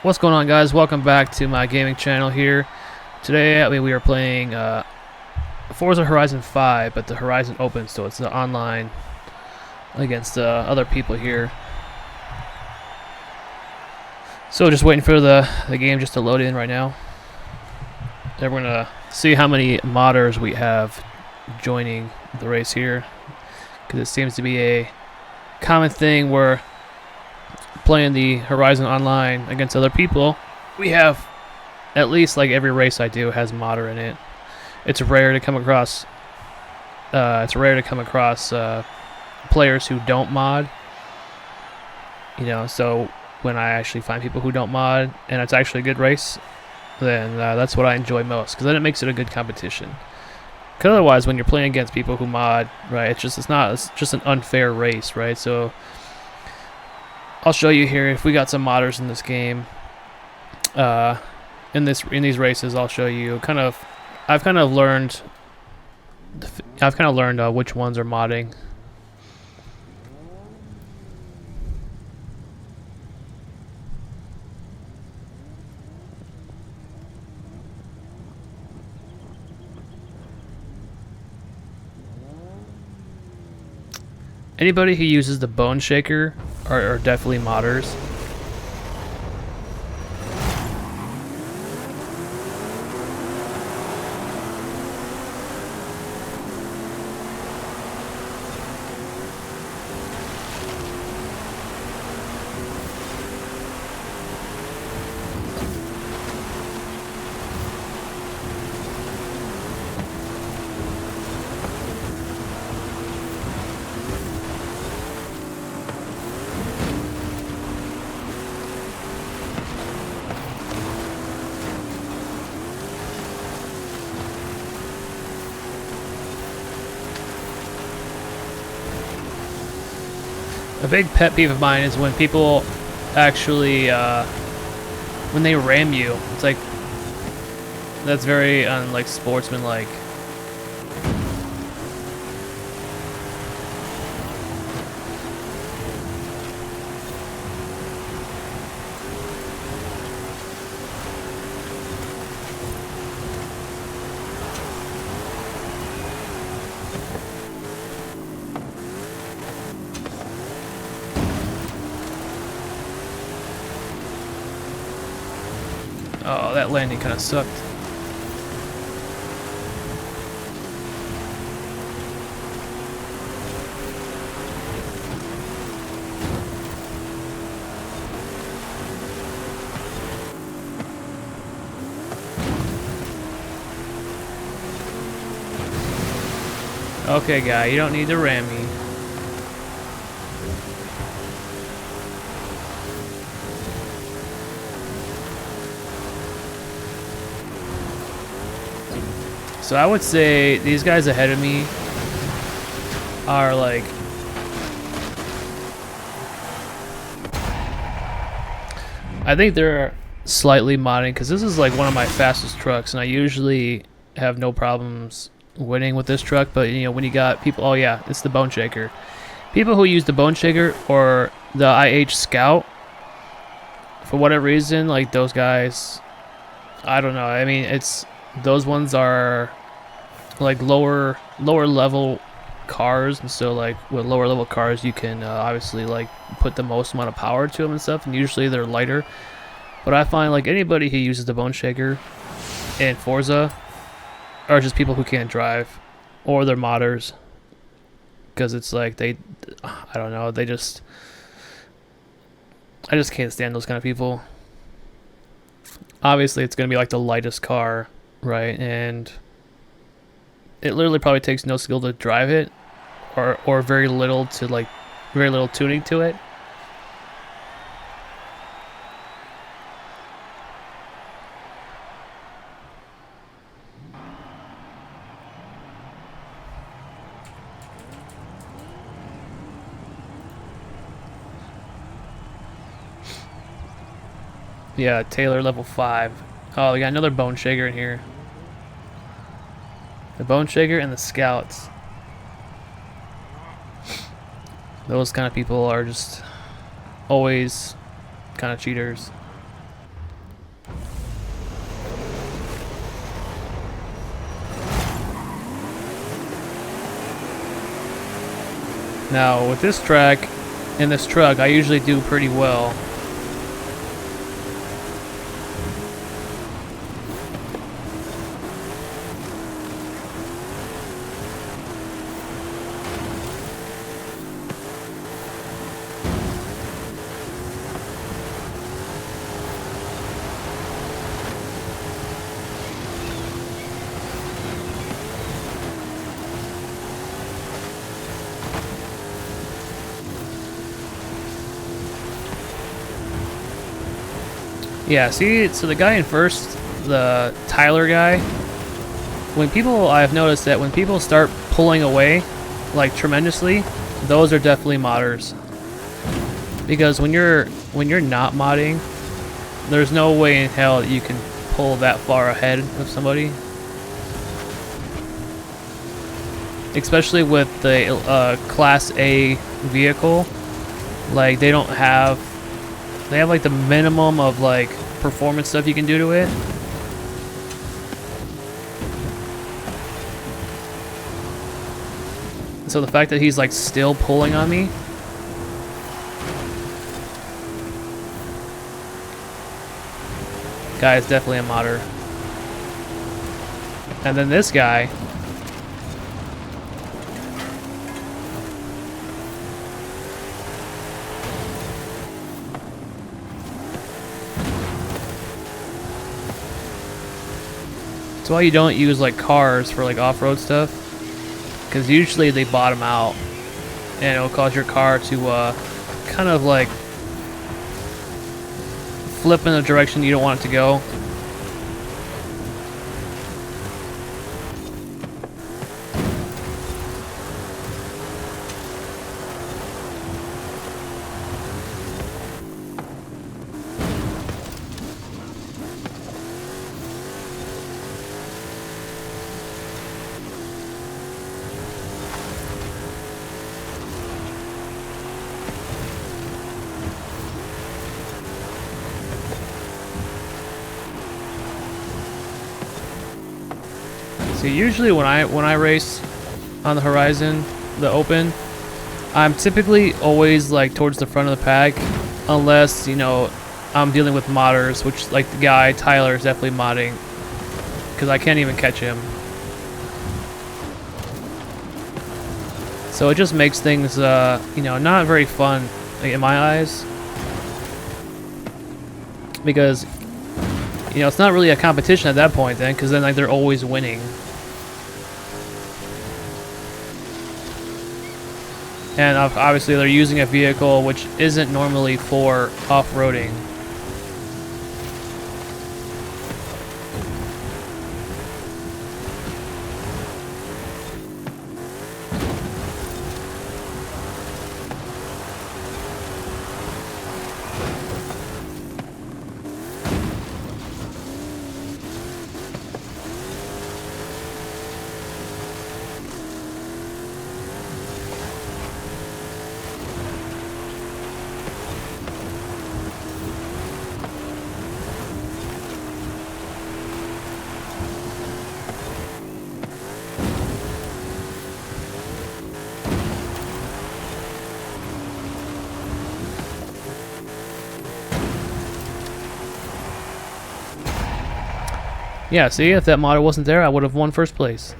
What's going on, guys? Welcome back to my gaming channel here. Today we are playing Forza Horizon 5, but the Horizon Open, so it's online against other people here. So just waiting for the game just to load in right now. Then we're going to see how many modders we have joining the race here, because it seems to be a common thing where playing the Horizon Online against other people, we have at least like every race I do has modder in it. It's rare to come across players who don't mod, you know. So when I actually find people who don't mod and it's actually a good race, then that's what I enjoy most, because then it makes it a good competition. Because otherwise, when you're playing against people who mod, right, it's just an unfair race, right? So I'll show you here if we got some modders in this game. In these races, I'll show you I've kind of learned which ones are modding. Anybody who uses the bone shaker are definitely modders. A big pet peeve of mine is when people actually, when they ram you. It's like, that's very unlike sportsmanlike. Oh, that landing kind of sucked. Okay, guy, you don't need to ram me. So I would say these guys ahead of me are like, I think they're slightly modding, because this is like one of my fastest trucks, and I usually have no problems winning with this truck. But you know, when you got people, oh yeah, it's the bone shaker. People who use the bone shaker or the IH Scout, for whatever reason, like those guys, I don't know. I mean, those ones are like lower level cars, and so like with lower level cars you can obviously like put the most amount of power to them and stuff, and usually they're lighter. But I find like anybody who uses the bone shaker in Forza are just people who can't drive, or they're modders, because it's like I don't know, I just can't stand those kind of people. Obviously it's gonna be like the lightest car, right, and it literally probably takes no skill to drive it, or very little tuning to it. Yeah, Taylor level 5. Oh, we got another bone shaker in here. The bone shaker and the scouts. Those kind of people are just always kind of cheaters. Now with this track and this truck, I usually do pretty well. Yeah, see, so the guy in first, the Tyler guy, I've noticed that when people start pulling away, like tremendously, those are definitely modders. Because when you're not modding, there's no way in hell that you can pull that far ahead of somebody. Especially with the Class A vehicle, like they have like the minimum of like performance stuff you can do to it. So the fact that he's like still pulling on me, guy is definitely a modder. And then this guy, that's why you don't use like cars for like off-road stuff, because usually they bottom out and it'll cause your car to kind of like flip in the direction you don't want it to go. So usually when I race on the Horizon, the open, I'm typically always like towards the front of the pack, unless, you know, I'm dealing with modders, which like the guy Tyler is definitely modding, because I can't even catch him. So it just makes things, you know, not very fun, like, in my eyes, because, you know, it's not really a competition at that point then, because then like they're always winning. And obviously they're using a vehicle which isn't normally for off-roading. Yeah, see, if that modder wasn't there, I would have won first place.